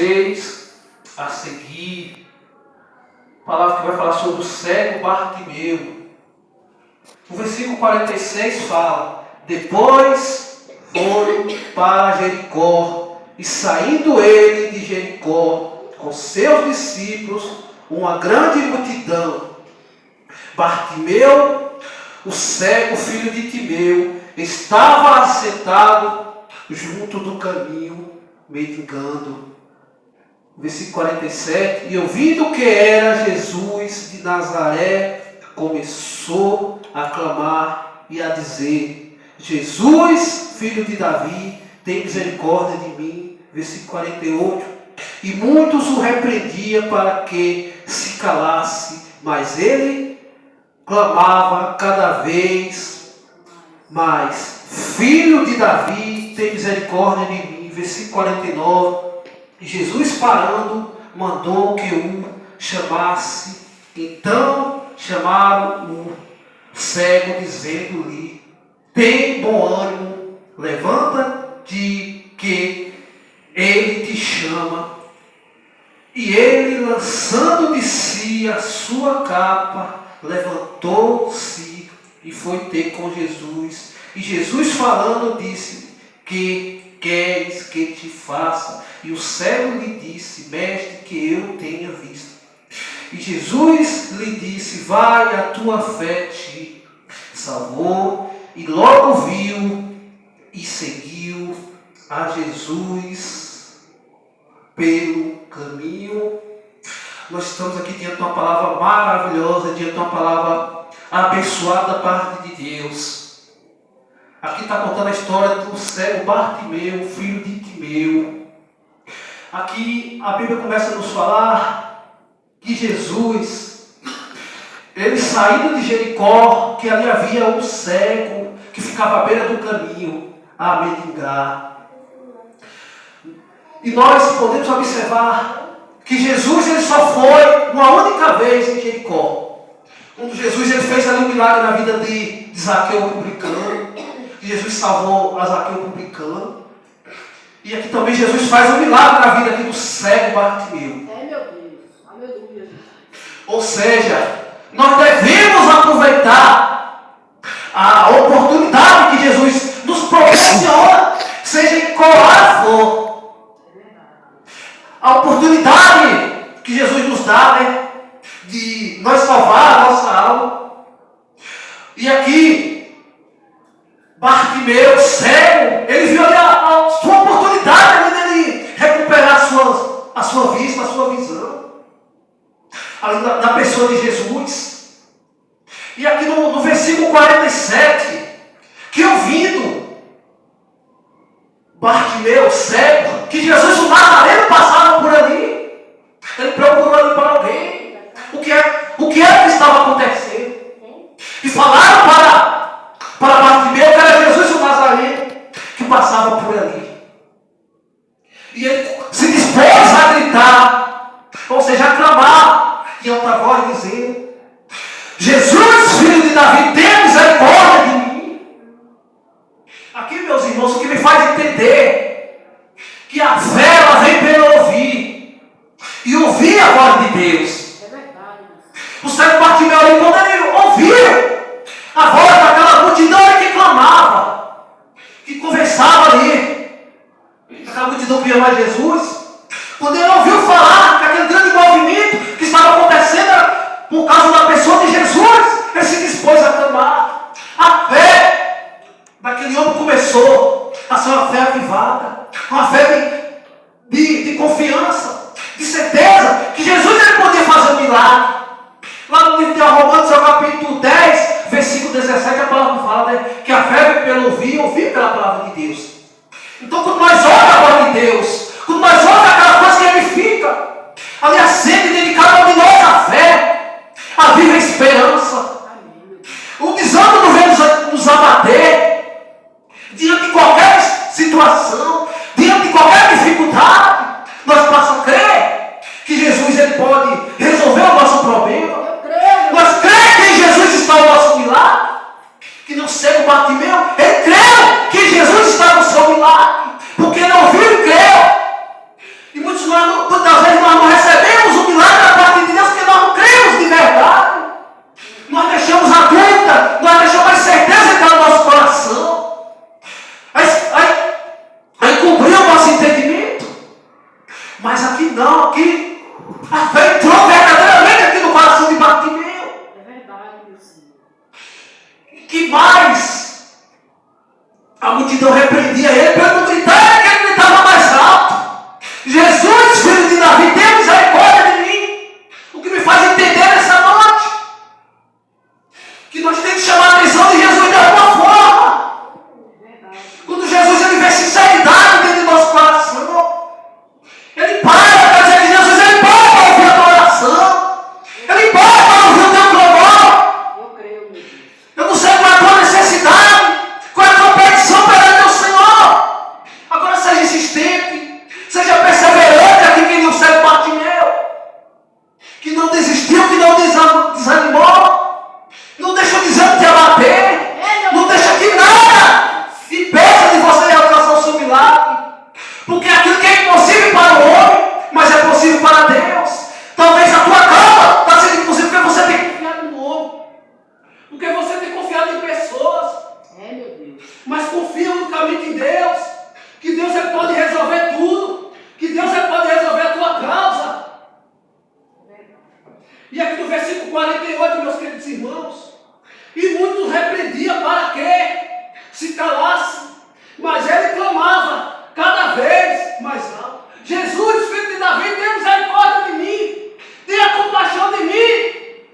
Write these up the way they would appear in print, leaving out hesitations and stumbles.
vocês a seguir a palavra que vai falar sobre o cego Bartimeu. O versículo 46 fala: depois foram para Jericó, e saindo ele de Jericó com seus discípulos, uma grande multidão. Bartimeu, o cego, filho de Timeu, estava assentado junto do caminho, mendigando. Versículo 47: e ouvindo que era Jesus de Nazaré, começou a clamar e a dizer: Jesus, filho de Davi, tem misericórdia de mim. Versículo 48: e muitos o repreendiam para que se calasse, mas ele clamava cada vez mais: Filho de Davi, tem misericórdia de mim. Versículo 49: e Jesus, parando, mandou que o chamasse. Então chamaram o cego, dizendo-lhe: tem bom ânimo, levanta-te, que ele te chama. E ele, lançando de si a sua capa, levantou-se e foi ter com Jesus. E Jesus, falando, disse: que queres que te faça? E o cego lhe disse: mestre, que eu tenha visto. E Jesus lhe disse: vai, a tua fé te salvou. E logo viu e seguiu a Jesus pelo caminho. Nós estamos aqui diante de uma palavra maravilhosa, diante de uma palavra abençoada da parte de Deus. Aqui está contando a história do cego Bartimeu, filho de Timeu. Aqui a Bíblia começa a nos falar que Jesus, ele saindo de Jericó, que ali havia um cego que ficava à beira do caminho a mendigar. E nós podemos observar que Jesus, ele só foi uma única vez em Jericó. Quando Jesus, ele fez ali um milagre na vida de Zaqueu publicano. Jesus salvou a Zaqueu publicano. E aqui também Jesus faz um milagre na vida aqui do cego Bartimeu. É, meu Deus. Aleluia. Ou seja, nós devemos aproveitar a oportunidade que Jesus nos proporciona, seja em qual área for. A oportunidade que Jesus nos dá, né, de nós salvar a nossa alma. E aqui, Bartimeu, cego, ele viu ali a sua oportunidade ali dele recuperar a sua vista, a sua visão. Ali na pessoa de Jesus. E aqui no versículo 47, que ouvindo Bartimeu, cego, que Jesus o Nazareno passava por ali, ele procurou ali para alguém o que é que estava acontecendo. E falaram para Bartimeu que era Jesus o Nazareno que passava por ali. E ele se dispôs a gritar, ou seja, a clamar em alta voz, dizendo: Jesus, filho de Davi, tem misericórdia de mim. Aqui, meus irmãos, o que me faz entender que a fé, ela vem pelo ouvir, e ouvir a voz de Deus. É verdade. O cego Bartimeu ali, quando ele ouviu a voz daquela multidão que clamava, que conversava ali, aquela multidão que ia mais Jesus, quando ele ouviu falar que aquele grande movimento que estava acontecendo era por causa da pessoa de Jesus, ele se dispôs a clamar. A fé daquele homem começou a ser uma fé avivada, uma fé de confiança, de certeza que Jesus ele podia fazer um milagre. Lá no livro de Romanos, capítulo 10, versículo 17, a palavra fala, né, que a fé vem pelo ouvir pela palavra de Deus. Então, quando nós ouvimos a voz de Deus, quando nós ouvimos aquela coisa que edifica, ali acende dentro de cada um de nós a fé, a viva esperança. O desânimo não vem nos abater diante de qualquer situação, diante de qualquer não, aqui. A fé entrou verdadeiramente aqui no coração de Bartimeu. É verdade, meu Senhor. Que mais? A multidão repreendia ele para não gritar, que ele gritava mais alto. Jesus, filho de Davi, tem misericórdia de mim. O que me faz entender nessa noite que nós temos que chamar a atenção de Jesus de alguma forma. Quando Jesus ele vê sinceridade dentro do nosso coração, ele para dizer que Jesus ele para ouvir a tua oração, ele para ouvir o teu clamor. Eu creio, meu Deus. Eu não sei qual é a tua necessidade, qual é a tua petição perante o Senhor. Agora seja insistente, seja perseverante, aqui que nem o cego Bartimeu, que não desistiu, que não desanimou, não deixa o desânimo te abater, não deixa que nada impeça de você alcançar o seu milagre, porque aquilo que é impossível para o homem, mas é possível para Deus. Talvez a tua causa está sendo impossível porque você tem confiado no homem, porque você tem confiado em pessoas, Meu Deus. mas confia unicamente em Deus, que Deus ele pode resolver tudo, que Deus ele pode resolver a tua causa. E aqui no versículo 48, meus queridos irmãos, e muitos repreendiam para que se calasse, mas ele clamava cada vez mais alto: Jesus, filho de Davi, tenha misericórdia de mim, tenha compaixão de mim,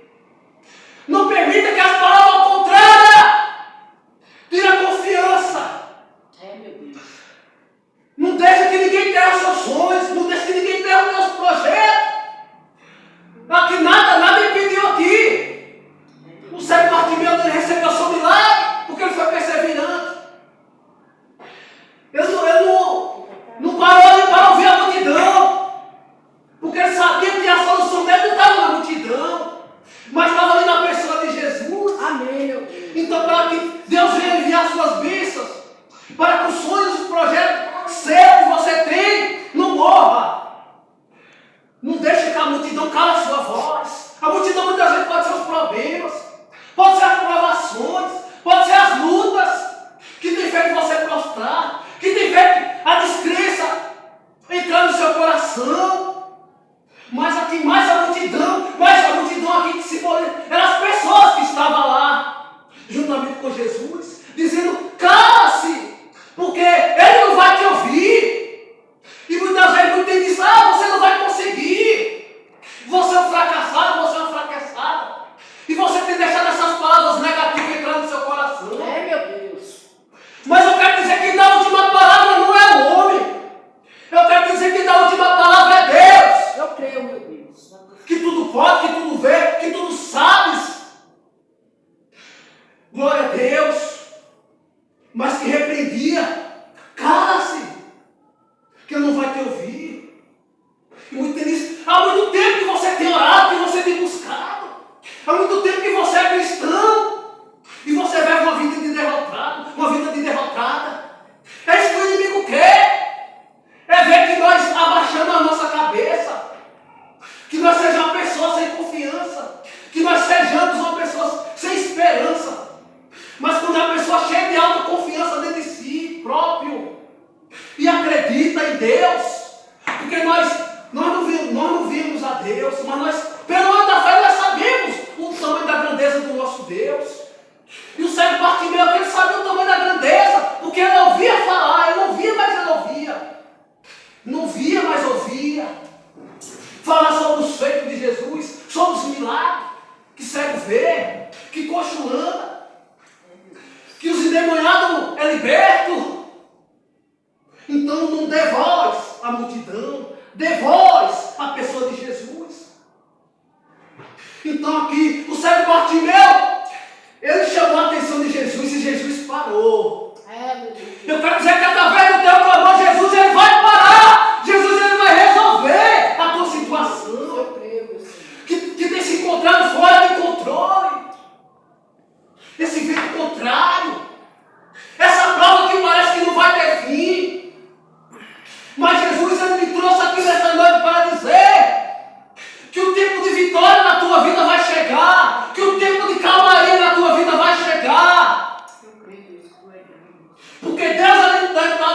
não permita que as palavras contrárias tire a confiança, Meu Deus. não deixe que ninguém tenha os seus sonhos, não deixe que ninguém tenha os seus projetos. Aqui nada impediu aqui. O cego Bartimeu ele recebeu seu milagre porque ele foi perseverante. Ele não parou ali para ouvir a multidão, porque ele sabia que a solução dele não estava na multidão, mas estava ali na pessoa de Jesus. Amém, meu Deus. Então, para que Deus venha enviar suas bênçãos, para que os sonhos e os projetos seus que você tem não morra. Não deixe que a multidão cale a sua voz. A multidão muitas vezes pode ser os problemas, pode ser as provações, pode ser as lutas que tem feito você prostrar, que tem feito a descrença entrar no seu coração. Mas aqui mais a multidão aqui que simboliza eram as pessoas que estavam lá, juntamente com Jesus, dizendo: cala-se, porque ele não vai te ouvir. E muitas vezes muitos dizem: você não vai conseguir, você é um fracassado, você é uma fracassada, e você tem deixado essas palavras negativas entrar no seu coração. Meu Deus. Mas eu quero dizer que a última palavra não é o homem, eu quero dizer que a última palavra é Deus, Eu creio, meu Deus. que tudo pode, que tudo vê, que tudo sabes. Glória a Deus. Mas que repreendia: cala-se, que ele não vai te ouvir. E muito feliz. Há muito tempo que você tem orado, que você tem buscado. Há muito tempo que você é cristão. E você vive uma vida de derrotado, uma vida de derrotada. É isso que o inimigo quer. É ver que nós abaixamos a nossa cabeça, que nós sejamos uma pessoa sem confiança, que nós sejamos uma pessoa sem esperança. Mas quando a pessoa chega de autoconfiança dentro de si próprio e acredita em Deus, porque nós não vimos a Deus, mas nós, pelo olho da fé, nós sabemos o tamanho da grandeza do nosso Deus. E o cego Bartimeu, ele sabia o tamanho da grandeza, porque ele ouvia falar, ele não via, mas ele ouvia. Não via, mas ouvia. Falar sobre os feitos de Jesus, sobre os milagres, que cego vê, que coxo anda, que os endemoniados é liberto. Então não dê voz à multidão, dê voz à pessoa de Jesus. Então aqui, o cego Bartimeu, ele chamou a atenção de Jesus e Jesus parou. Meu Deus. Eu quero dizer que através do teu clamor, Jesus ele vai parar. Jesus ele vai resolver a tua situação. Eu creio, meu Senhor. Que tem se encontrado fora de controle. Esse vento contrário. Essa prova que parece que não vai ter fim. Mas Jesus ele me trouxe aqui nessa noite para dizer que o tempo de vitória na tua vida vai chegar. Que o tempo de calmaria na tua vida vai chegar. Eu creio, Deus. Porque Deus ele está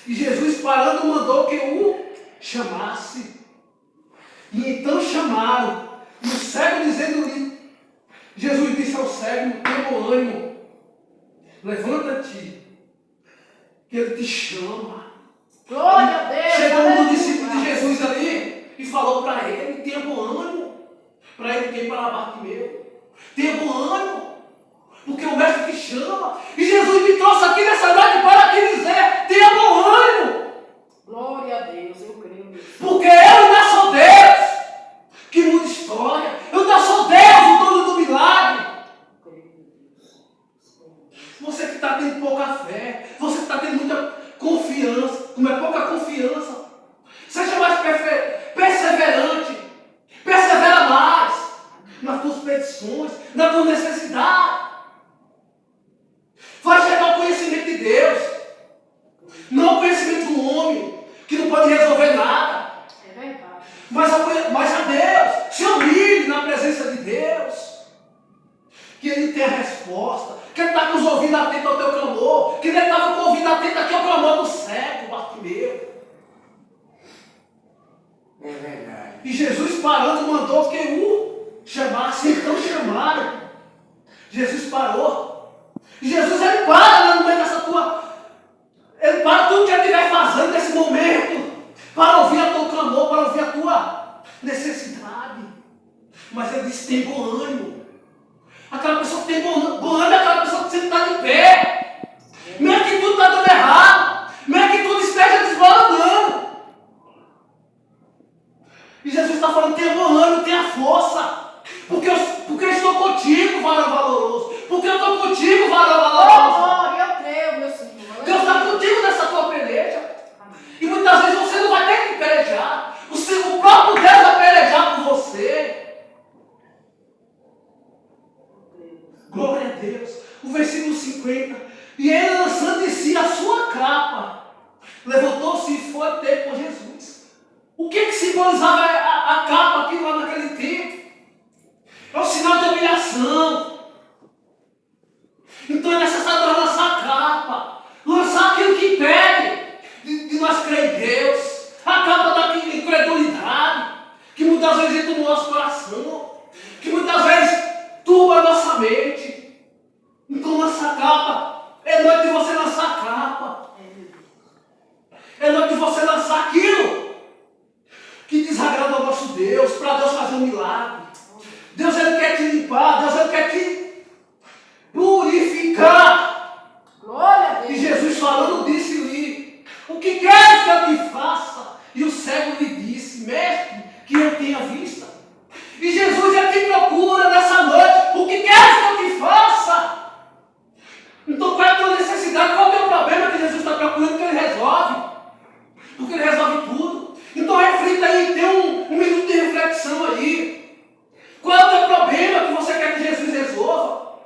E Jesus, parando, mandou que o chamasse. E então chamaram. E o cego dizendo-lhe, Jesus disse ao cego, tenha bom ânimo, levanta-te, que ele te chama. Glória a Deus. Chegou um aleluia. dos discípulos de Jesus ali e falou para ele, tenha bom ânimo. Para ele quem? Para Bartimeu. Tenha bom ânimo, porque o mestre te chama. E Jesus me trouxe aqui nessa noite para te dizer, tenha bom ânimo. Glória a Deus, eu creio nisso. Porque eu ainda sou Deus que muda história. Eu ainda sou Deus, o dono do milagre. Você que está tendo pouca fé, você que está tendo muita confiança, como é pouca confiança, seja mais perseverante, persevera mais nas tuas petições, na tua necessidade. Vai chegar ao conhecimento de Deus, não ao conhecimento do homem, que não pode resolver nada. É verdade. Mas a Deus, se humilhe na presença de Deus, que Ele tem a resposta, que Ele está com os ouvidos atentos ao teu clamor, que Ele estava com o ouvido atento aqui ao clamor do cego, Bartimeu. É verdade. E Jesus parando mandou que o chamasse, então chamaram. Jesus parou. E Jesus ele para no meio dessa tua. Ele para tudo que ele estiver fazendo nesse momento, para ouvir o teu clamor, para ouvir a tua necessidade. Mas ele disse: tem bom ânimo. Aquela pessoa que tem bom ânimo é aquela pessoa que sempre está de pé. Mesmo que tudo está dando errado, mesmo que tudo esteja desmoronando. E Jesus está falando: tenha bom ânimo, tenha força. Porque eu estou contigo, varão valoroso. Porque eu estou contigo, varão valoroso. Glória, eu creio, meu Senhor. Deus está contigo nessa tua peleja. E muitas vezes você não vai ter que pelejar. O próprio Deus vai pelejar por você. Glória a Deus. O versículo 50. E ele, lançando de si a sua capa, levantou-se e foi ter com Jesus. O que simbolizava a capa aqui lá naquele tempo? É o sinal de humilhação. Então é necessário nós lançar a capa, lançar aquilo que impede de nós crer em Deus, a capa da incredulidade, que muitas vezes entra no nosso coração, que muitas vezes turba a nossa mente. Então lança a capa, é noite de você lançar a capa, é noite de você lançar aquilo que desagrada ao nosso Deus, para Deus fazer um milagre. Deus ele quer te limpar, Deus ele quer te purificar. Glória a Deus. E Jesus falando disse-lhe: o que queres que eu te faça? E o cego lhe disse: mestre, que eu tenha vista. E Jesus ele te procura nessa noite: o que queres que eu te faça? Então qual é a tua necessidade? Qual é o teu problema que Jesus está procurando que ele resolve? Porque ele resolve tudo. Então reflita aí, tem um minuto de reflexão aí. Qual é o teu problema que você quer que Jesus resolva?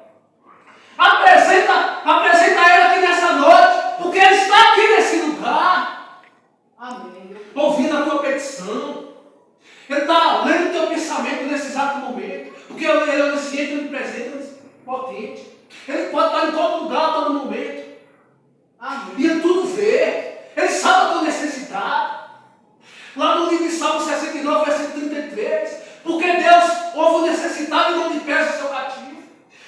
Apresenta ele aqui nessa noite, porque ele está aqui nesse lugar. Amém. Ouvindo a tua petição. Ele está lendo o teu pensamento nesse exato momento. Porque ele é onisciente, onipresente, onipotente. Ele pode estar em todo lugar, a todo momento. Amém. E ele tudo vê. Ele sabe a tua necessidade. Lá no livro de Salmo 69, versículo 33. Porque Deus ouve o necessitado e não despreza o seu cativo.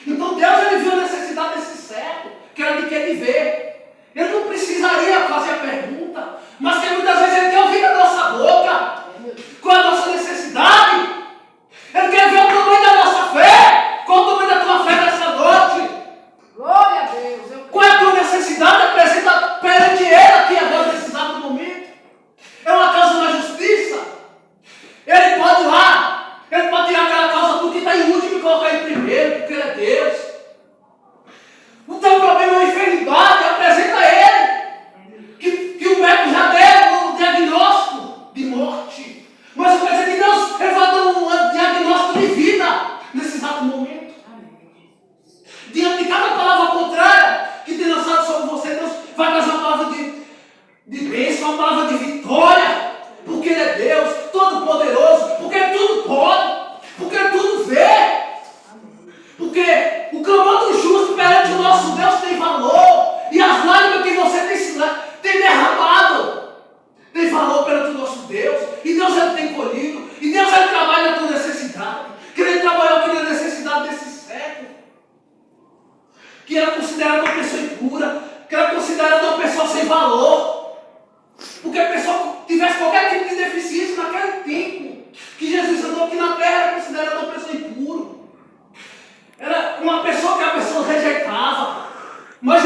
Então Deus ele viu a necessidade desse cego, que era de que ele vê. Ele não precisaria fazer a pergunta, mas que muitas vezes ele quer ouvir da nossa boca. Qual é a nossa necessidade? Ele quer ver o tamanho da nossa fé. Qual o tamanho da tua fé nessa noite? Glória a Deus. Qual é a tua necessidade? Apresenta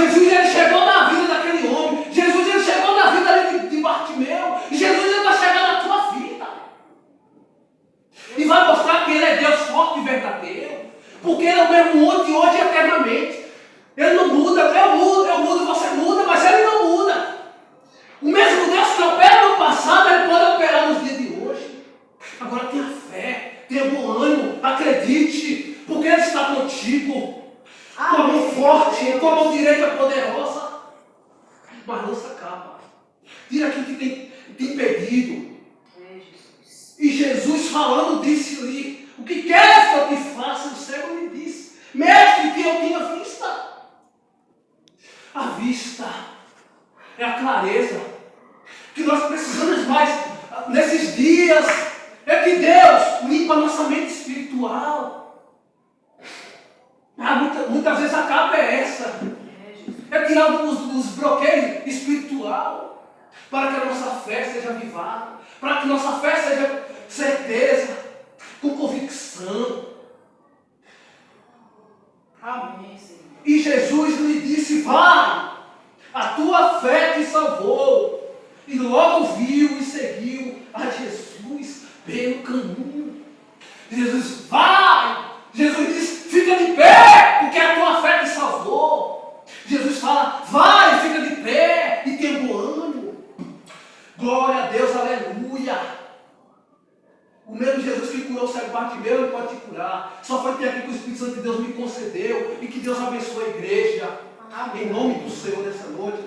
Jesus ele chegou na vida daquele homem. Jesus ele chegou na vida ali de Bartimeu. E Jesus ele vai chegar na tua vida. E vai mostrar que ele é Deus forte e verdadeiro. Porque ele é o mesmo ontem, hoje e eternamente. Ele não muda. Eu mudo, você muda, mas ele não muda. O mesmo Deus que opera no passado, ele pode operar nos dias de hoje. Agora tenha fé, tenha bom ânimo, acredite, porque ele está contigo. Com a mão forte, com a mão direita poderosa. Mas lança a capa. Tira aquilo que tem impedido. E Jesus falando disse ali: o que queres que eu te faça? O cego lhe disse: mestre, que eu tinha vista. A vista é a clareza que nós precisamos mais nesses dias. É que Deus limpa a nossa mente espiritual. Muitas vezes a capa é essa. É tirar os bloqueios espiritual para que a nossa fé seja avivada, para que nossa fé seja certeza, com convicção. Amém, Senhor. E Jesus lhe disse: vai, a tua fé te salvou. E logo viu e seguiu a Jesus pelo caminho. Jesus, vai! Jesus disse: fica de pé, porque a tua fé te salvou. Jesus fala: vai, fica de pé e tenha bom ânimo. Glória a Deus, aleluia. O mesmo Jesus que curou o cego Bartimeu, ele pode te curar. Só foi ter aqui que o Espírito Santo de Deus me concedeu. E que Deus abençoe a igreja. Em nome do Senhor nessa noite.